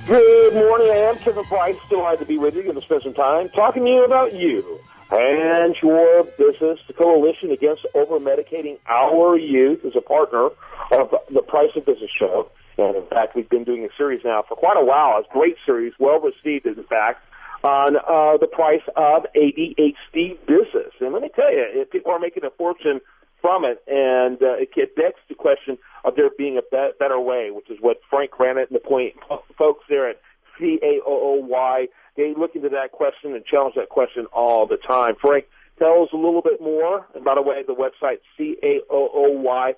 Good morning. I am Kevin Price. Delighted to be with you. Going to spend some time talking to you about you and your business. The Coalition Against Over-Medicating Our Youth is a partner of the Price of Business show. And, in fact, we've been doing a series now for quite a while. It's a great series, well-received, in fact, on the price of ADHD business. And let me tell you, people are making a fortune from it, and it begs the question of there being a better way, which is what Frank Granett and the folks there at CAOOY, they look into that question and challenge that question all the time. Frank, tell us a little bit more. And by the way, the website, CAOOY.org.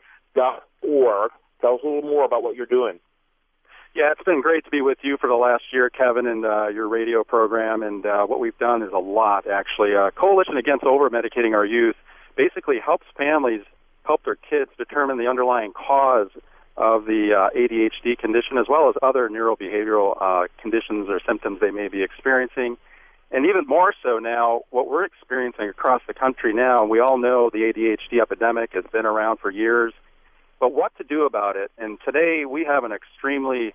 Tell us a little more about what you're doing. Yeah, it's been great to be with you for the last year, Kevin, and your radio program. And what we've done is a lot, actually. Coalition Against Over-Medicating Our Youth basically helps families help their kids determine the underlying cause of the ADHD condition, as well as other neurobehavioral conditions or symptoms they may be experiencing. And even more so now, what we're experiencing across the country now, we all know the ADHD epidemic has been around for years, but what to do about it? And today we have an extremely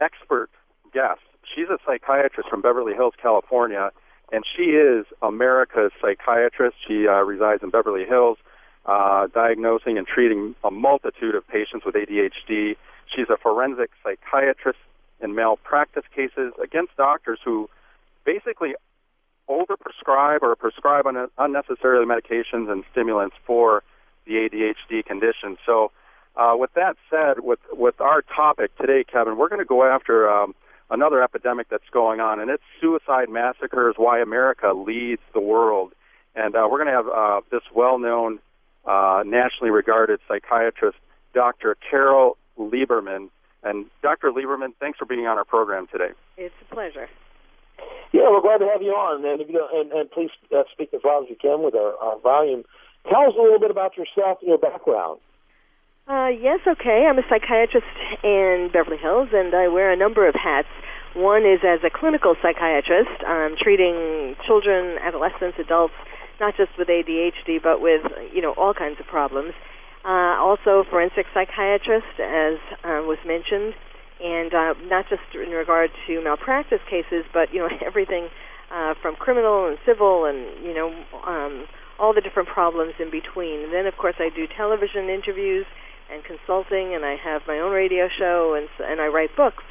expert guest. She's a psychiatrist from Beverly Hills, California, and she is America's psychiatrist. She resides in Beverly Hills, diagnosing and treating a multitude of patients with ADHD. She's a forensic psychiatrist in malpractice cases against doctors who basically overprescribe or prescribe unnecessary medications and stimulants for the ADHD condition. So with that said, with our topic today, Kevin, we're going to go after another epidemic that's going on, and it's suicide massacres, why America leads the world. And we're going to have this well-known, nationally regarded psychiatrist, Dr. Carol Lieberman. And Dr. Lieberman, thanks for being on our program today. It's a pleasure. Yeah, we're glad to have you on. And, if you don't, and please speak as loud as you can with our volume. Tell us a little bit about yourself and your background. Yes, okay. I'm a psychiatrist in Beverly Hills, and I wear a number of hats. One is as a clinical psychiatrist. I'm treating children, adolescents, adults, not just with ADHD, but with, all kinds of problems. Also forensic psychiatrist, as was mentioned, and not just in regard to malpractice cases, but, everything from criminal and civil and, all the different problems in between. And then, of course, I do television interviews and consulting, and I have my own radio show, and I write books.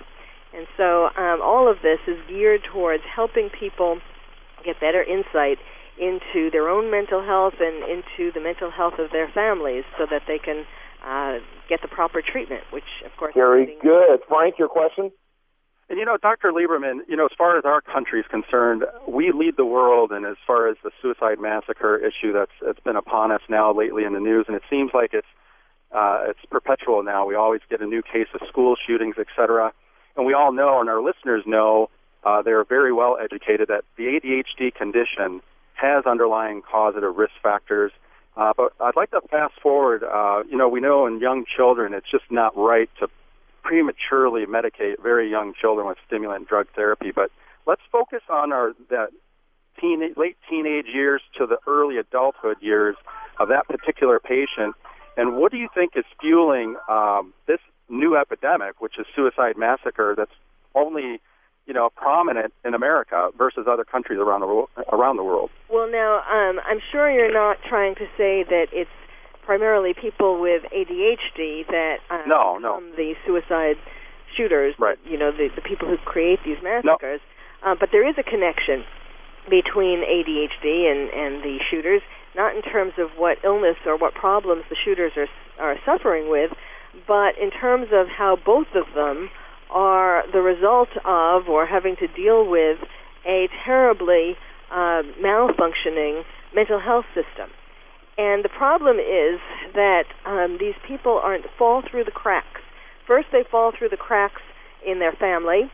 And so all of this is geared towards helping people get better insight into their own mental health and into the mental health of their families so that they can get the proper treatment, which, of course... Very good. Frank, your question? And, Dr. Lieberman, as far as our country is concerned, we lead the world, and as far as the suicide massacre issue that's been upon us now lately in the news, and it seems like it's perpetual now. We always get a new case of school shootings, et cetera. And we all know, and our listeners know, they're very well educated, that the ADHD condition has underlying causative risk factors. But I'd like to fast forward. We know in young children it's just not right to prematurely medicate very young children with stimulant drug therapy. But let's focus on that late teenage years to the early adulthood years of that particular patient. And what do you think is fueling this new epidemic, which is suicide massacre, that's only prominent in America versus other countries around the world? Well, now I'm sure you're not trying to say that it's primarily people with ADHD that no. the suicide shooters, right? The people who create these massacres. No. But there is a connection between ADHD and the shooters, not in terms of what illness or what problems the shooters are suffering with, but in terms of how both of them are the result of or having to deal with a terribly malfunctioning mental health system. And the problem is that these people fall through the cracks. First, they fall through the cracks in their family.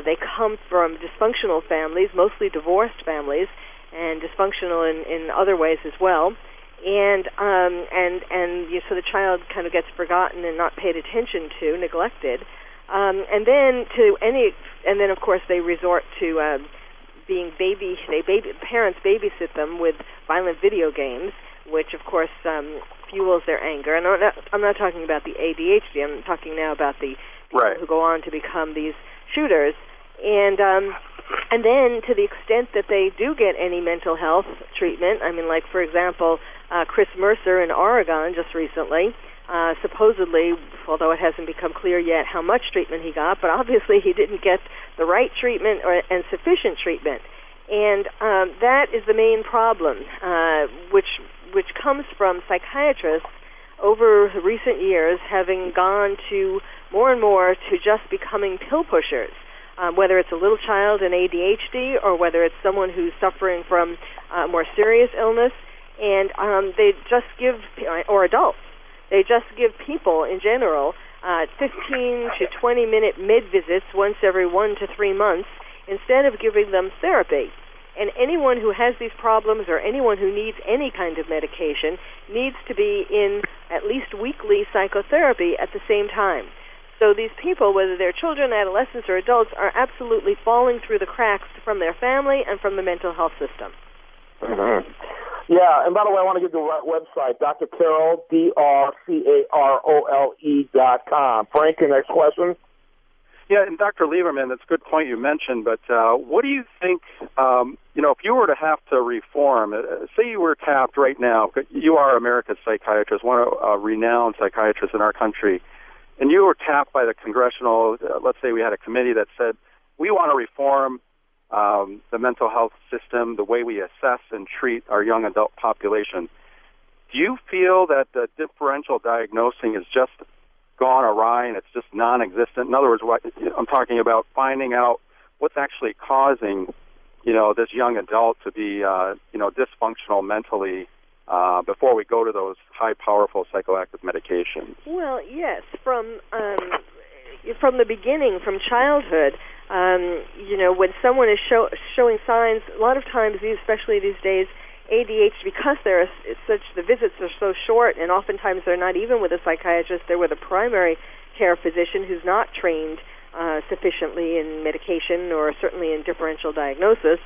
They come from dysfunctional families, mostly divorced families, and dysfunctional in other ways as well. And so the child kind of gets forgotten and not paid attention to, neglected. And then of course they resort to parents babysit them with violent video games, which of course fuels their anger. And I'm not talking about the ADHD. I'm talking now about the right, who go on to become these shooters. And then to the extent that they do get any mental health treatment, I mean, like, for example, Chris Mercer in Oregon just recently, supposedly, although it hasn't become clear yet how much treatment he got, but obviously he didn't get the right treatment and sufficient treatment. And that is the main problem, which comes from psychiatrists over recent years having gone to more and more to just becoming pill pushers, whether it's a little child in ADHD or whether it's someone who's suffering from more serious illness, and they just give, or adults, they just give people in general 15 to 20-minute mid-visits once every 1 to 3 months instead of giving them therapy. And anyone who has these problems or anyone who needs any kind of medication needs to be in at least weekly psychotherapy at the same time. So these people, whether they're children, adolescents, or adults, are absolutely falling through the cracks from their family and from the mental health system. Mm-hmm. Yeah, and by the way, I want to give the website, Dr. Carol, DrCarole.com. Frank, your next question? Yeah, and Dr. Lieberman, that's a good point you mentioned, but what do you think, if you were to have to reform, say you were tapped right now, you are America's psychiatrist, one of renowned psychiatrists in our country, and you were tapped by the congressional, let's say we had a committee that said, we want to reform the mental health system, the way we assess and treat our young adult population. Do you feel that the differential diagnosing is just gone awry and it's just non-existent? In other words, what I'm talking about, finding out what's actually causing, this young adult to be, dysfunctional mentally before we go to those high, powerful psychoactive medications. Well, yes, from the beginning, from childhood, when someone is showing signs, a lot of times, especially these days, ADHD, because the visits are so short, and oftentimes they're not even with a psychiatrist, they're with a primary care physician who's not trained sufficiently in medication or certainly in differential diagnosis,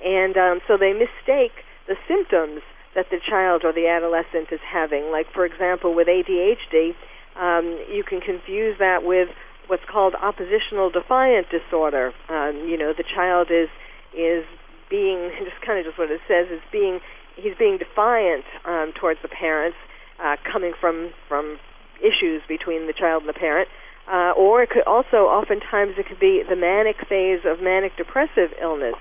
and so they mistake the symptoms that the child or the adolescent is having. Like, for example, with ADHD, you can confuse that with what's called oppositional defiant disorder. The child is being, just what it says, he's being defiant towards the parents, coming from issues between the child and the parent, or it could also, oftentimes it could be the manic phase of manic depressive illness,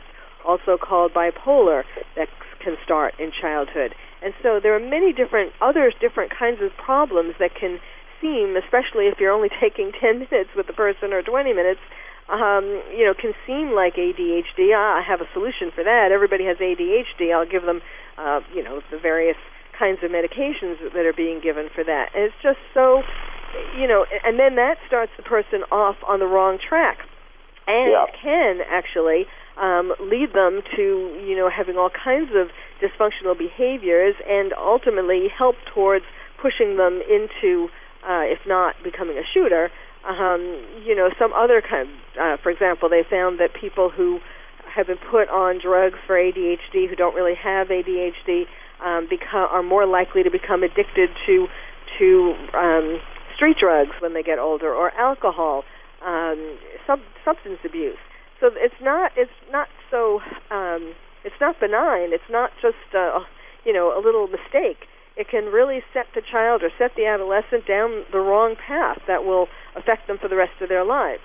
also called bipolar, that can start in childhood. And so there are many different kinds of problems that can seem, especially if you're only taking 10 minutes with the person or 20 minutes, can seem like ADHD. I have a solution for that. Everybody has ADHD. I'll give them, the various kinds of medications that are being given for that. And it's just so, and then that starts the person off on the wrong track. And it can actually lead them to, having all kinds of dysfunctional behaviors and ultimately help towards pushing them into, if not becoming a shooter, some other kind. For example, they found that people who have been put on drugs for ADHD who don't really have ADHD are more likely to become addicted to street drugs when they get older, or alcohol, substance abuse. So it's not benign. It's not just a little mistake. It can really set the child or set the adolescent down the wrong path that will affect them for the rest of their lives.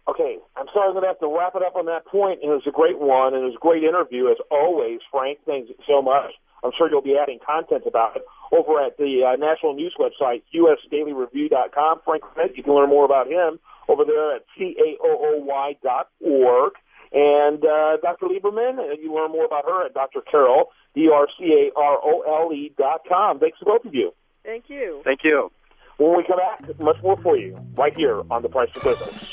Okay, I'm sorry I'm going to have to wrap it up on that point. It was a great one, and it was a great interview, as always. Frank, thanks so much. I'm sure you'll be adding content about it over at the national news website, usdailyreview.com. Frank Granett, you can learn more about him over there at CAOOY.org. And Dr. Lieberman, you learn more about her at Dr. Carol, DrCarole.com. Thanks to both of you. Thank you. Thank you. When we come back, much more for you right here on The Price of Business.